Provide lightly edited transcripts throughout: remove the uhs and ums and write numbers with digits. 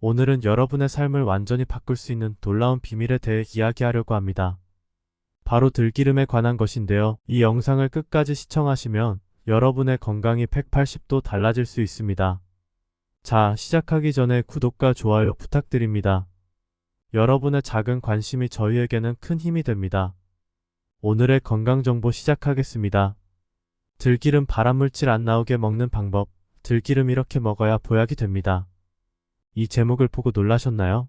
오늘은 여러분의 삶을 완전히 바꿀 수 있는 놀라운 비밀에 대해 이야기하려고 합니다. 바로 들기름에 관한 것인데요. 이 영상을 끝까지 시청하시면 여러분의 건강이 180도 달라질 수 있습니다. 자, 시작하기 전에 구독과 좋아요 부탁드립니다. 여러분의 작은 관심이 저희에게는 큰 힘이 됩니다. 오늘의 건강정보 시작하겠습니다. 들기름 발암물질 안 나오게 먹는 방법. 들기름 이렇게 먹어야 보약이 됩니다. 이 제목을 보고 놀라셨나요?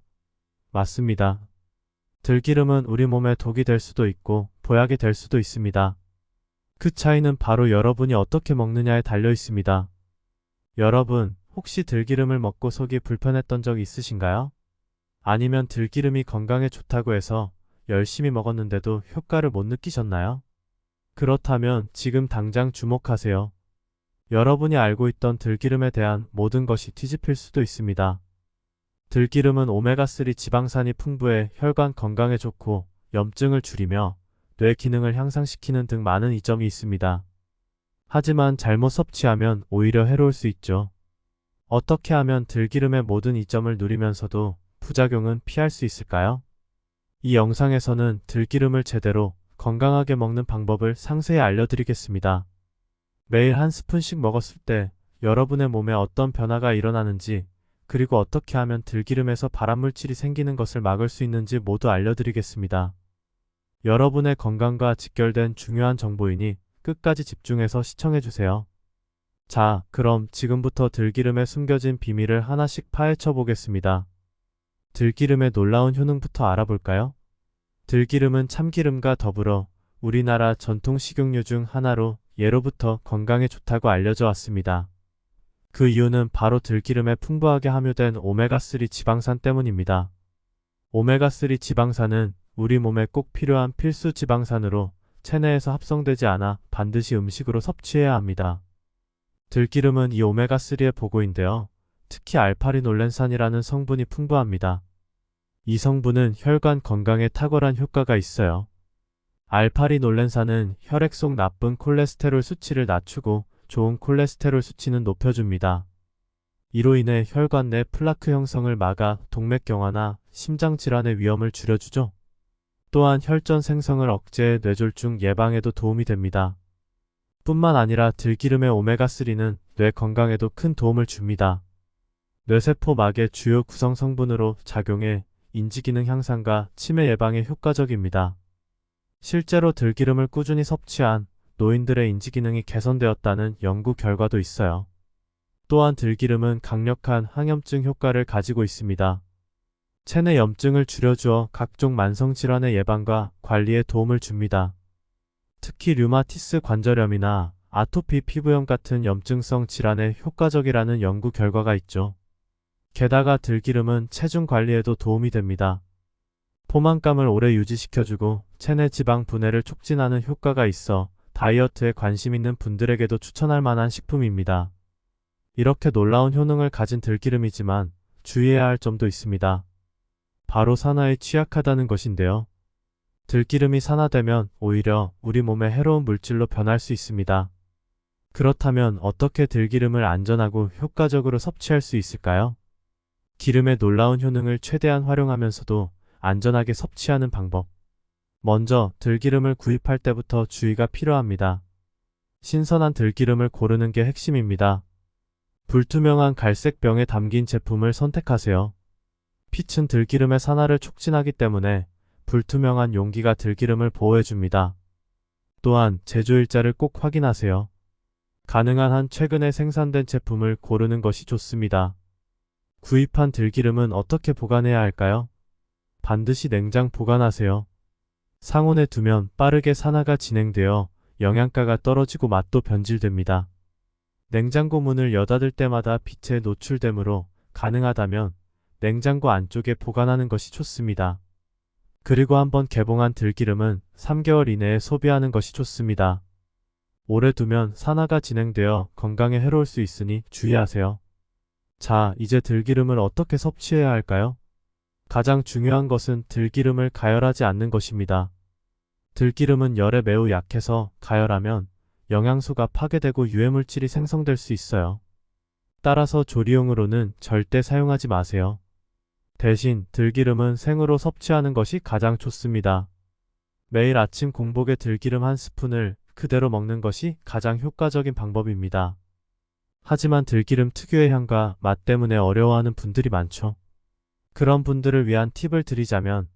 맞습니다. 들기름은 우리 몸에 독이 될 수도 있고 보약이 될 수도 있습니다. 그 차이는 바로 여러분이 어떻게 먹느냐에 달려 있습니다. 여러분, 혹시 들기름을 먹고 속이 불편했던 적 있으신가요? 아니면 들기름이 건강에 좋다고 해서 열심히 먹었는데도 효과를 못 느끼셨나요? 그렇다면 지금 당장 주목하세요. 여러분이 알고 있던 들기름에 대한 모든 것이 뒤집힐 수도 있습니다. 들기름은 오메가3 지방산이 풍부해 혈관 건강에 좋고 염증을 줄이며 뇌 기능을 향상시키는 등 많은 이점이 있습니다. 하지만 잘못 섭취하면 오히려 해로울 수 있죠. 어떻게 하면 들기름의 모든 이점을 누리면서도 부작용은 피할 수 있을까요? 이 영상에서는 들기름을 제대로 건강하게 먹는 방법을 상세히 알려드리겠습니다. 매일 한 스푼씩 먹었을 때 여러분의 몸에 어떤 변화가 일어나는지, 그리고 어떻게 하면 들기름에서 발암물질이 생기는 것을 막을 수 있는지 모두 알려드리겠습니다. 여러분의 건강과 직결된 중요한 정보이니 끝까지 집중해서 시청해주세요. 자, 그럼 지금부터 들기름에 숨겨진 비밀을 하나씩 파헤쳐 보겠습니다. 들기름의 놀라운 효능부터 알아볼까요? 들기름은 참기름과 더불어 우리나라 전통 식용유 중 하나로 예로부터 건강에 좋다고 알려져 왔습니다. 그 이유는 바로 들기름에 풍부하게 함유된 오메가3 지방산 때문입니다. 오메가3 지방산은 우리 몸에 꼭 필요한 필수 지방산으로 체내에서 합성되지 않아 반드시 음식으로 섭취해야 합니다. 들기름은 이 오메가3의 보고인데요. 특히 알파리놀렌산이라는 성분이 풍부합니다. 이 성분은 혈관 건강에 탁월한 효과가 있어요. 알파리놀렌산은 혈액 속 나쁜 콜레스테롤 수치를 낮추고 좋은 콜레스테롤 수치는 높여줍니다. 이로 인해 혈관 내 플라크 형성을 막아 동맥경화나 심장질환의 위험을 줄여주죠. 또한 혈전 생성을 억제해 뇌졸중 예방에도 도움이 됩니다. 뿐만 아니라 들기름의 오메가3는 뇌 건강에도 큰 도움을 줍니다. 뇌세포막의 주요 구성 성분으로 작용해 인지기능 향상과 치매 예방에 효과적입니다. 실제로 들기름을 꾸준히 섭취한 노인들의 인지기능이 개선되었다는 연구 결과도 있어요. 또한 들기름은 강력한 항염증 효과를 가지고 있습니다. 체내 염증을 줄여주어 각종 만성질환의 예방과 관리에 도움을 줍니다. 특히 류마티스 관절염이나 아토피 피부염 같은 염증성 질환에 효과적이라는 연구 결과가 있죠. 게다가 들기름은 체중 관리에도 도움이 됩니다. 포만감을 오래 유지시켜주고 체내 지방 분해를 촉진하는 효과가 있어 다이어트에 관심 있는 분들에게도 추천할 만한 식품입니다. 이렇게 놀라운 효능을 가진 들기름이지만 주의해야 할 점도 있습니다. 바로 산화에 취약하다는 것인데요. 들기름이 산화되면 오히려 우리 몸에 해로운 물질로 변할 수 있습니다. 그렇다면 어떻게 들기름을 안전하고 효과적으로 섭취할 수 있을까요? 기름의 놀라운 효능을 최대한 활용하면서도 안전하게 섭취하는 방법. 먼저 들기름을 구입할 때부터 주의가 필요합니다. 신선한 들기름을 고르는 게 핵심입니다. 불투명한 갈색 병에 담긴 제품을 선택하세요. pit은 들기름의 산화를 촉진하기 때문에 불투명한 용기가 들기름을 보호해줍니다. 또한 제조일자를 꼭 확인하세요. 가능한 한 최근에 생산된 제품을 고르는 것이 좋습니다. 구입한 들기름은 어떻게 보관해야 할까요? 반드시 냉장 보관하세요. 상온에 두면 빠르게 산화가 진행되어 영양가가 떨어지고 맛도 변질됩니다. 냉장고 문을 여닫을 때마다 빛에 노출되므로 가능하다면 냉장고 안쪽에 보관하는 것이 좋습니다. 그리고 한번 개봉한 들기름은 3개월 이내에 소비하는 것이 좋습니다. 오래 두면 산화가 진행되어 건강에 해로울 수 있으니 주의하세요. 자, 이제 들기름을 어떻게 섭취해야 할까요? 가장 중요한 것은 들기름을 가열하지 않는 것입니다. 들기름은 열에 매우 약해서 가열하면 영양소가 파괴되고 유해물질이 생성될 수 있어요. 따라서 조리용으로는 절대 사용하지 마세요. 대신 들기름은 생으로 섭취하는 것이 가장 좋습니다. 매일 아침 공복에 들기름 한 스푼을 그대로 먹는 것이 가장 효과적인 방법입니다. 하지만 들기름 특유의 향과 맛 때문에 어려워하는 분들이 많죠. 그런 분들을 위한 팁을 드리자면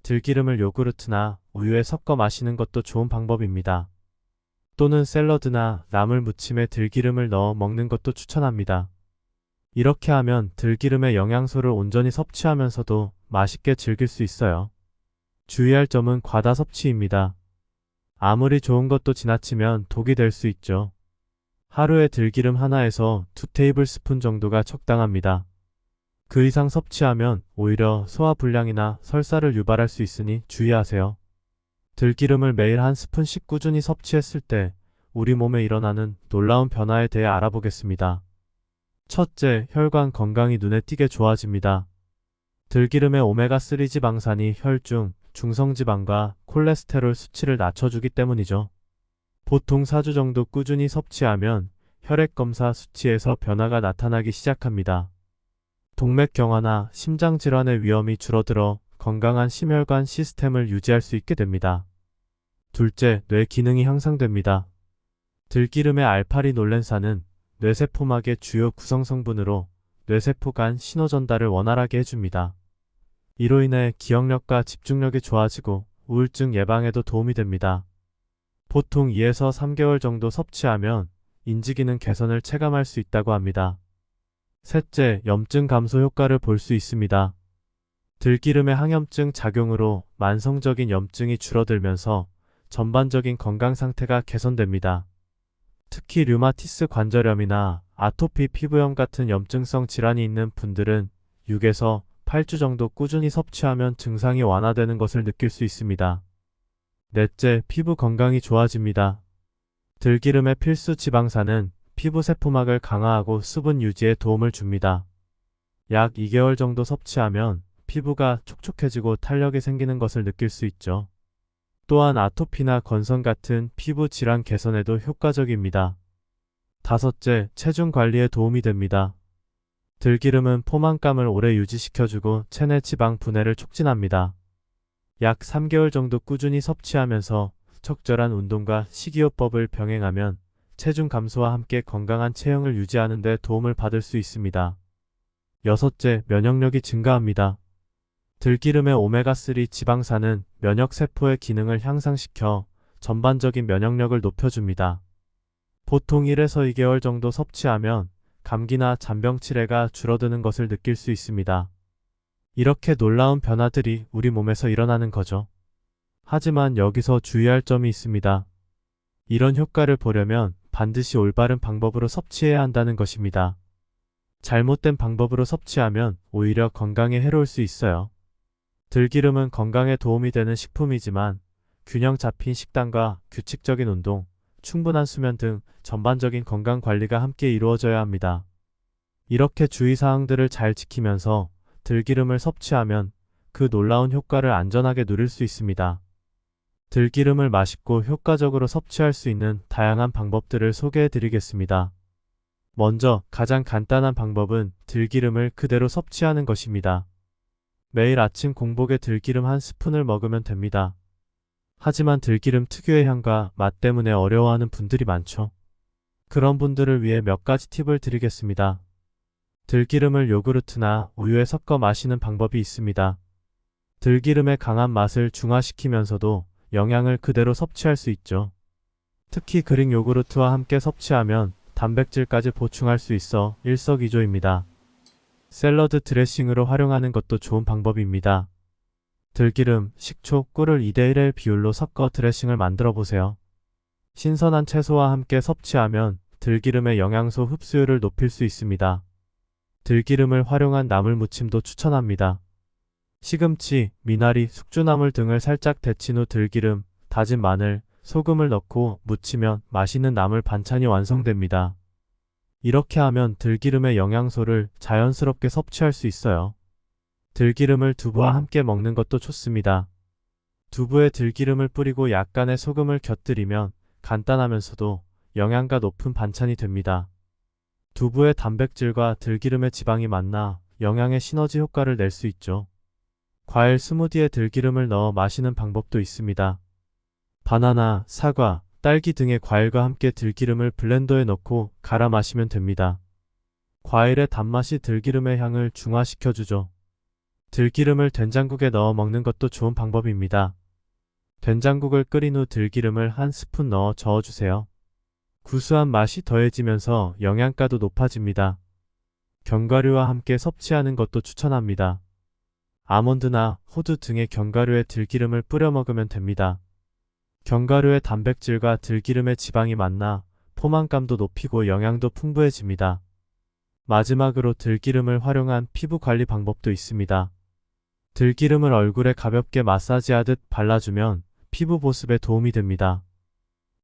들기름을 요구르트나 우유에 섞어 마시는 것도 좋은 방법입니다. 또는 샐러드나 나물 무침에 들기름을 넣어 먹는 것도 추천합니다. 이렇게 하면 들기름의 영양소를 온전히 섭취하면서도 맛있게 즐길 수 있어요. 주의할 점은 과다 섭취입니다. 아무리 좋은 것도 지나치면 독이 될 수 있죠. 하루에 들기름 하나에서 2테이블스푼 정도가 적당합니다. 그 이상 섭취하면 오히려 소화불량이나 설사를 유발할 수 있으니 주의하세요. 들기름을 매일 한 스푼씩 꾸준히 섭취했을 때 우리 몸에 일어나는 놀라운 변화에 대해 알아보겠습니다. 첫째, 혈관 건강이 눈에 띄게 좋아집니다. 들기름의 오메가3 지방산이 혈중, 중성지방과 콜레스테롤 수치를 낮춰주기 때문이죠. 보통 4주 정도 꾸준히 섭취하면 혈액검사 수치에서 변화가 나타나기 시작합니다. 동맥경화나 심장질환의 위험이 줄어들어 건강한 심혈관 시스템을 유지할 수 있게 됩니다. 둘째, 뇌 기능이 향상됩니다. 들기름의 알파리놀렌산은 뇌세포막의 주요 구성성분으로 뇌세포 간 신호 전달을 원활하게 해줍니다. 이로 인해 기억력과 집중력이 좋아지고 우울증 예방에도 도움이 됩니다. 보통 2에서 3개월 정도 섭취하면 인지기능 개선을 체감할 수 있다고 합니다. 셋째, 염증 감소 효과를 볼 수 있습니다. 들기름의 항염증 작용으로 만성적인 염증이 줄어들면서 전반적인 건강 상태가 개선됩니다. 특히 류마티스 관절염이나 아토피 피부염 같은 염증성 질환이 있는 분들은 6에서 8주 정도 꾸준히 섭취하면 증상이 완화되는 것을 느낄 수 있습니다. 넷째, 피부 건강이 좋아집니다. 들기름의 필수 지방산은 피부 세포막을 강화하고 수분 유지에 도움을 줍니다. 약 2개월 정도 섭취하면 피부가 촉촉해지고 탄력이 생기는 것을 느낄 수 있죠. 또한 아토피나 건선 같은 피부 질환 개선에도 효과적입니다. 다섯째, 체중 관리에 도움이 됩니다. 들기름은 포만감을 오래 유지시켜주고 체내 지방 분해를 촉진합니다. 약 3개월 정도 꾸준히 섭취하면서 적절한 운동과 식이요법을 병행하면 체중 감소와 함께 건강한 체형을 유지하는 데 도움을 받을 수 있습니다. 여섯째, 면역력이 증가합니다. 들기름의 오메가3 지방산은 면역세포의 기능을 향상시켜 전반적인 면역력을 높여줍니다. 보통 1에서 2개월 정도 섭취하면 감기나 잔병 치레가 줄어드는 것을 느낄 수 있습니다. 이렇게 놀라운 변화들이 우리 몸에서 일어나는 거죠. 하지만 여기서 주의할 점이 있습니다. 이런 효과를 보려면 반드시 올바른 방법으로 섭취해야 한다는 것입니다. 잘못된 방법으로 섭취하면 오히려 건강에 해로울 수 있어요. 들기름은 건강에 도움이 되는 식품이지만 균형 잡힌 식단과 규칙적인 운동, 충분한 수면 등 전반적인 건강 관리가 함께 이루어져야 합니다. 이렇게 주의사항들을 잘 지키면서 들기름을 섭취하면 그 놀라운 효과를 안전하게 누릴 수 있습니다. 들기름을 맛있고 효과적으로 섭취할 수 있는 다양한 방법들을 소개해 드리겠습니다. 먼저 가장 간단한 방법은 들기름을 그대로 섭취하는 것입니다. 매일 아침 공복에 들기름 한 스푼을 먹으면 됩니다. 하지만 들기름 특유의 향과 맛 때문에 어려워하는 분들이 많죠. 그런 분들을 위해 몇 가지 팁을 드리겠습니다. 들기름을 요구르트나 우유에 섞어 마시는 방법이 있습니다. 들기름의 강한 맛을 중화시키면서도 영양을 그대로 섭취할 수 있죠. 특히 그릭 요구르트와 함께 섭취하면 단백질까지 보충할 수 있어 일석이조입니다. 샐러드 드레싱으로 활용하는 것도 좋은 방법입니다. 들기름, 식초, 꿀을 2대1의 비율로 섞어 드레싱을 만들어 보세요. 신선한 채소와 함께 섭취하면 들기름의 영양소 흡수율을 높일 수 있습니다. 들기름을 활용한 나물 무침도 추천합니다. 시금치, 미나리, 숙주나물 등을 살짝 데친 후 들기름, 다진 마늘, 소금을 넣고 무치면 맛있는 나물 반찬이 완성됩니다. 이렇게 하면 들기름의 영양소를 자연스럽게 섭취할 수 있어요. 들기름을 두부와 함께 먹는 것도 좋습니다. 두부에 들기름을 뿌리고 약간의 소금을 곁들이면 간단하면서도 영양가 높은 반찬이 됩니다. 두부의 단백질과 들기름의 지방이 만나 영양의 시너지 효과를 낼 수 있죠. 과일 스무디에 들기름을 넣어 마시는 방법도 있습니다. 바나나, 사과, 딸기 등의 과일과 함께 들기름을 블렌더에 넣고 갈아 마시면 됩니다. 과일의 단맛이 들기름의 향을 중화시켜주죠. 들기름을 된장국에 넣어 먹는 것도 좋은 방법입니다. 된장국을 끓인 후 들기름을 한 스푼 넣어 저어주세요. 구수한 맛이 더해지면서 영양가도 높아집니다. 견과류와 함께 섭취하는 것도 추천합니다. 아몬드나 호두 등의 견과류에 들기름을 뿌려 먹으면 됩니다. 견과류의 단백질과 들기름의 지방이 만나 포만감도 높이고 영양도 풍부해집니다. 마지막으로 들기름을 활용한 피부 관리 방법도 있습니다. 들기름을 얼굴에 가볍게 마사지하듯 발라주면 피부 보습에 도움이 됩니다.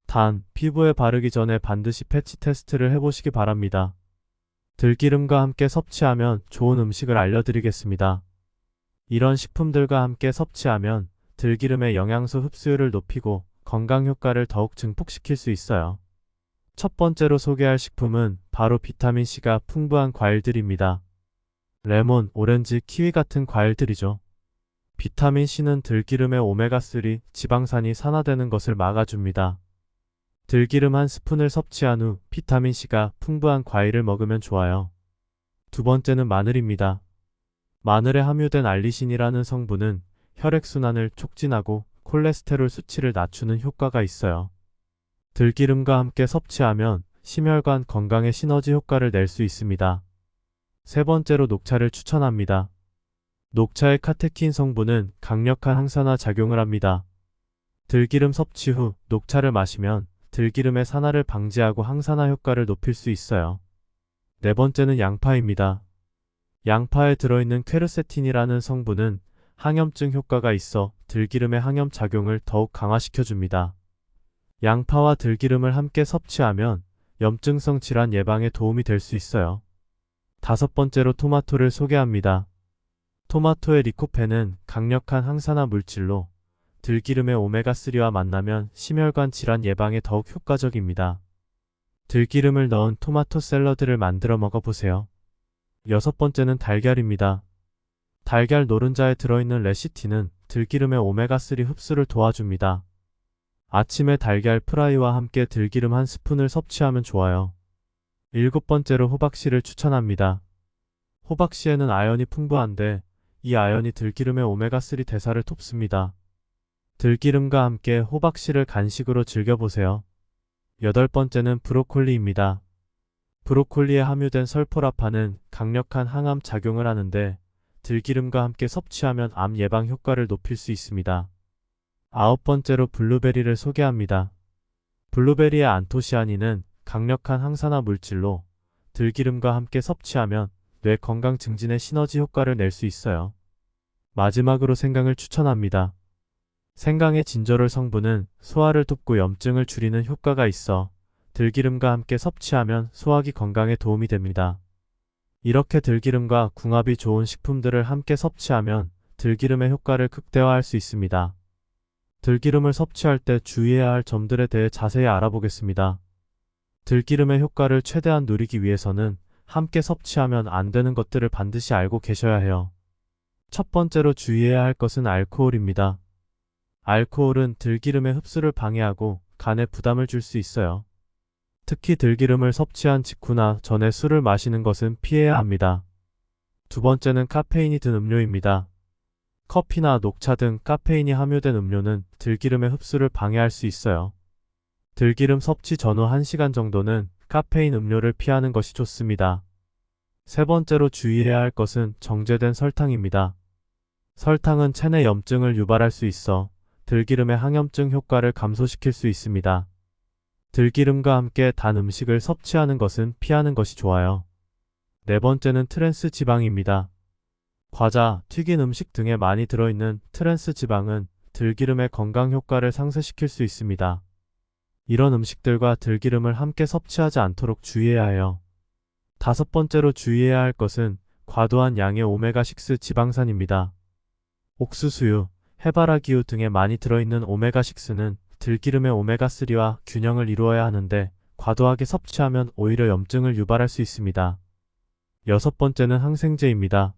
단, 피부에 바르기 전에 반드시 패치 테스트를 해보시기 바랍니다. 들기름과 함께 섭취하면 좋은 음식을 알려드리겠습니다. 이런 식품들과 함께 섭취하면 들기름의 영양소 흡수율을 높이고 건강 효과를 더욱 증폭시킬 수 있어요. 첫 번째로 소개할 식품은 바로 비타민C가 풍부한 과일들입니다. 레몬, 오렌지, 키위 같은 과일들이죠. 비타민C는 들기름의 오메가3 지방산이 산화되는 것을 막아줍니다. 들기름 한 스푼을 섭취한 후 비타민C가 풍부한 과일을 먹으면 좋아요. 두 번째는 마늘입니다. 마늘에 함유된 알리신이라는 성분은 혈액순환을 촉진하고 콜레스테롤 수치를 낮추는 효과가 있어요. 들기름과 함께 섭취하면 심혈관 건강에 시너지 효과를 낼 수 있습니다. 세 번째로 녹차를 추천합니다. 녹차의 카테킨 성분은 강력한 항산화 작용을 합니다. 들기름 섭취 후 녹차를 마시면 들기름의 산화를 방지하고 항산화 효과를 높일 수 있어요. 네 번째는 양파입니다. 양파에 들어있는 퀘르세틴이라는 성분은 항염증 효과가 있어 들기름의 항염 작용을 더욱 강화시켜줍니다. 양파와 들기름을 함께 섭취하면 염증성 질환 예방에 도움이 될 수 있어요. 다섯 번째로 토마토를 소개합니다. 토마토의 리코펜은 강력한 항산화 물질로 들기름의 오메가3와 만나면 심혈관 질환 예방에 더욱 효과적입니다. 들기름을 넣은 토마토 샐러드를 만들어 먹어보세요. 여섯 번째는 달걀입니다. 달걀 노른자에 들어있는 레시틴은 들기름의 오메가3 흡수를 도와줍니다. 아침에 달걀 프라이와 함께 들기름 한 스푼을 섭취하면 좋아요. 일곱 번째로 호박씨를 추천합니다. 호박씨에는 아연이 풍부한데 이 아연이 들기름의 오메가3 대사를 돕습니다. 들기름과 함께 호박씨를 간식으로 즐겨보세요. 여덟 번째는 브로콜리입니다. 브로콜리에 함유된 설포라파는 강력한 항암 작용을 하는데 들기름과 함께 섭취하면 암 예방 효과를 높일 수 있습니다. 아홉 번째로 블루베리를 소개합니다. 블루베리의 안토시아닌은 강력한 항산화 물질로 들기름과 함께 섭취하면 뇌 건강 증진에 시너지 효과를 낼 수 있어요. 마지막으로 생강을 추천합니다. 생강의 진저롤 성분은 소화를 돕고 염증을 줄이는 효과가 있어 들기름과 함께 섭취하면 소화기 건강에 도움이 됩니다. 이렇게 들기름과 궁합이 좋은 식품들을 함께 섭취하면 들기름의 효과를 극대화할 수 있습니다. 들기름을 섭취할 때 주의해야 할 점들에 대해 자세히 알아보겠습니다. 들기름의 효과를 최대한 누리기 위해서는 함께 섭취하면 안 되는 것들을 반드시 알고 계셔야 해요. 첫 번째로 주의해야 할 것은 알코올입니다. 알코올은 들기름의 흡수를 방해하고 간에 부담을 줄 수 있어요. 특히 들기름을 섭취한 직후나 전에 술을 마시는 것은 피해야 합니다. 두 번째는 카페인이 든 음료입니다. 커피나 녹차 등 카페인이 함유된 음료는 들기름의 흡수를 방해할 수 있어요. 들기름 섭취 전후 1시간 정도는 카페인 음료를 피하는 것이 좋습니다. 세 번째로 주의해야 할 것은 정제된 설탕입니다. 설탕은 체내 염증을 유발할 수 있어 들기름의 항염증 효과를 감소시킬 수 있습니다. 들기름과 함께 단 음식을 섭취하는 것은 피하는 것이 좋아요. 네 번째는 트랜스 지방입니다. 과자, 튀긴 음식 등에 많이 들어있는 트랜스 지방은 들기름의 건강 효과를 상쇄시킬 수 있습니다. 이런 음식들과 들기름을 함께 섭취하지 않도록 주의해야 해요. 다섯 번째로 주의해야 할 것은 과도한 양의 오메가6 지방산입니다. 옥수수유, 해바라기유 등에 많이 들어있는 오메가6는 들기름의 오메가3와 균형을 이루어야 하는데 과도하게 섭취하면 오히려 염증을 유발할 수 있습니다. 여섯 번째는 항생제입니다.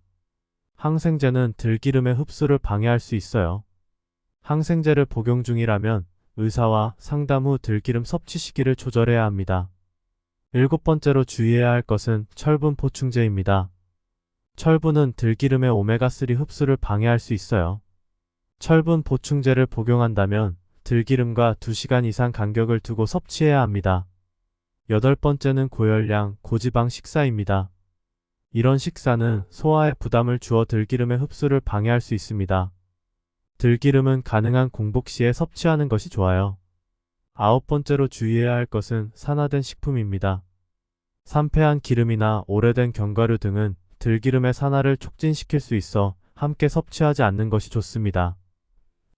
항생제는 들기름의 흡수를 방해할 수 있어요. 항생제를 복용 중이라면 의사와 상담 후 들기름 섭취 시기를 조절해야 합니다. 일곱 번째로 주의해야 할 것은 철분 보충제입니다. 철분은 들기름의 오메가3 흡수를 방해할 수 있어요. 철분 보충제를 복용한다면 들기름과 2시간 이상 간격을 두고 섭취해야 합니다. 여덟 번째는 고열량, 고지방 식사입니다. 이런 식사는 소화에 부담을 주어 들기름의 흡수를 방해할 수 있습니다. 들기름은 가능한 공복 시에 섭취하는 것이 좋아요. 아홉 번째로 주의해야 할 것은 산화된 식품입니다. 산패한 기름이나 오래된 견과류 등은 들기름의 산화를 촉진시킬 수 있어 함께 섭취하지 않는 것이 좋습니다.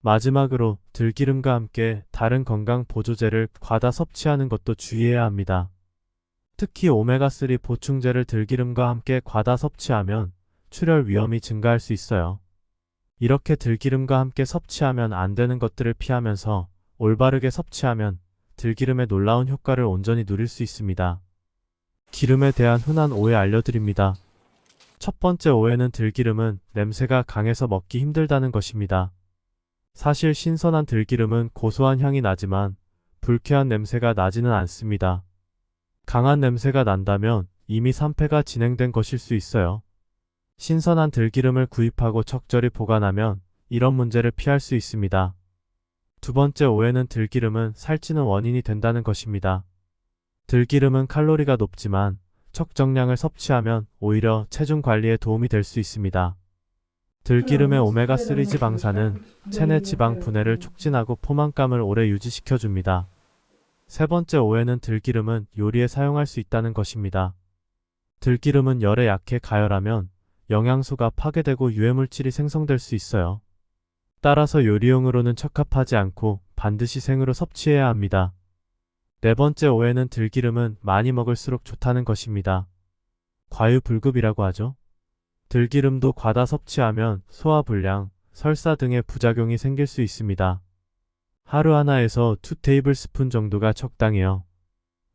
마지막으로 들기름과 함께 다른 건강 보조제를 과다 섭취하는 것도 주의해야 합니다. 특히 오메가3 보충제를 들기름과 함께 과다 섭취하면 출혈 위험이 증가할 수 있어요. 이렇게 들기름과 함께 섭취하면 안 되는 것들을 피하면서 올바르게 섭취하면 들기름의 놀라운 효과를 온전히 누릴 수 있습니다. 기름에 대한 흔한 오해 알려드립니다. 첫 번째 오해는 들기름은 냄새가 강해서 먹기 힘들다는 것입니다. 사실 신선한 들기름은 고소한 향이 나지만 불쾌한 냄새가 나지는 않습니다. 강한 냄새가 난다면 이미 산패가 진행된 것일 수 있어요. 신선한 들기름을 구입하고 적절히 보관하면 이런 문제를 피할 수 있습니다. 두 번째 오해는 들기름은 살찌는 원인이 된다는 것입니다. 들기름은 칼로리가 높지만 적정량을 섭취하면 오히려 체중 관리에 도움이 될 수 있습니다. 들기름의 오메가3 지방산은 체내 지방 분해를 촉진하고 포만감을 오래 유지시켜줍니다. 세 번째 오해는 들기름은 요리에 사용할 수 있다는 것입니다. 들기름은 열에 약해 가열하면 영양소가 파괴되고 유해물질이 생성될 수 있어요. 따라서 요리용으로는 적합하지 않고 반드시 생으로 섭취해야 합니다. 네 번째 오해는 들기름은 많이 먹을수록 좋다는 것입니다. 과유불급이라고 하죠. 들기름도 과다 섭취하면 소화불량, 설사 등의 부작용이 생길 수 있습니다. 하루 하나에서 2테이블스푼 정도가 적당해요.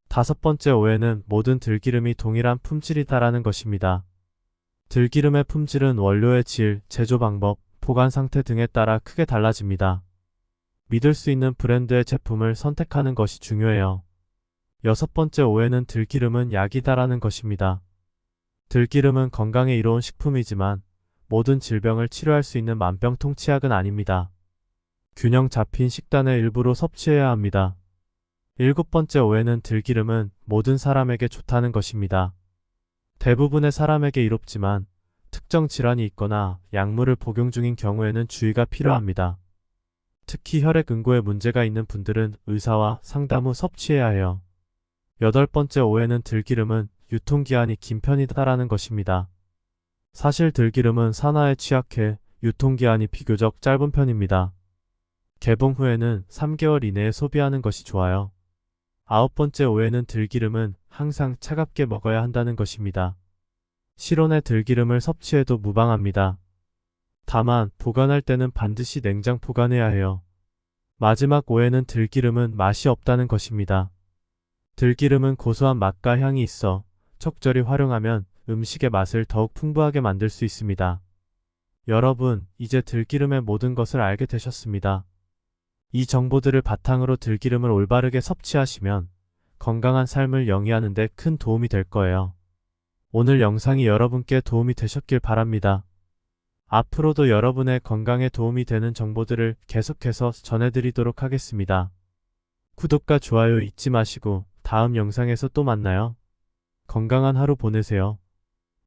다섯 번째 오해는 모든 들기름이 동일한 품질이다라는 것입니다. 들기름의 품질은 원료의 질, 제조 방법, 보관 상태 등에 따라 크게 달라집니다. 믿을 수 있는 브랜드의 제품을 선택하는 것이 중요해요. 여섯 번째 오해는 들기름은 약이다라는 것입니다. 들기름은 건강에 이로운 식품이지만 모든 질병을 치료할 수 있는 만병통치약은 아닙니다. 균형 잡힌 식단의 일부로 섭취해야 합니다. 일곱 번째 오해는 들기름은 모든 사람에게 좋다는 것입니다. 대부분의 사람에게 이롭지만 특정 질환이 있거나 약물을 복용 중인 경우에는 주의가 필요합니다. 특히 혈액응고에 문제가 있는 분들은 의사와 상담 후 섭취해야 해요. 여덟 번째 오해는 들기름은 유통기한이 긴 편이다라는 것입니다. 사실 들기름은 산화에 취약해 유통기한이 비교적 짧은 편입니다. 개봉 후에는 3개월 이내에 소비하는 것이 좋아요. 아홉 번째 오해는 들기름은 항상 차갑게 먹어야 한다는 것입니다. 실온의 들기름을 섭취해도 무방합니다. 다만 보관할 때는 반드시 냉장 보관해야 해요. 마지막 오해는 들기름은 맛이 없다는 것입니다. 들기름은 고소한 맛과 향이 있어 적절히 활용하면 음식의 맛을 더욱 풍부하게 만들 수 있습니다. 여러분, 이제 들기름의 모든 것을 알게 되셨습니다. 이 정보들을 바탕으로 들기름을 올바르게 섭취하시면 건강한 삶을 영위하는 데 큰 도움이 될 거예요. 오늘 영상이 여러분께 도움이 되셨길 바랍니다. 앞으로도 여러분의 건강에 도움이 되는 정보들을 계속해서 전해드리도록 하겠습니다. 구독과 좋아요 잊지 마시고 다음 영상에서 또 만나요. 건강한 하루 보내세요.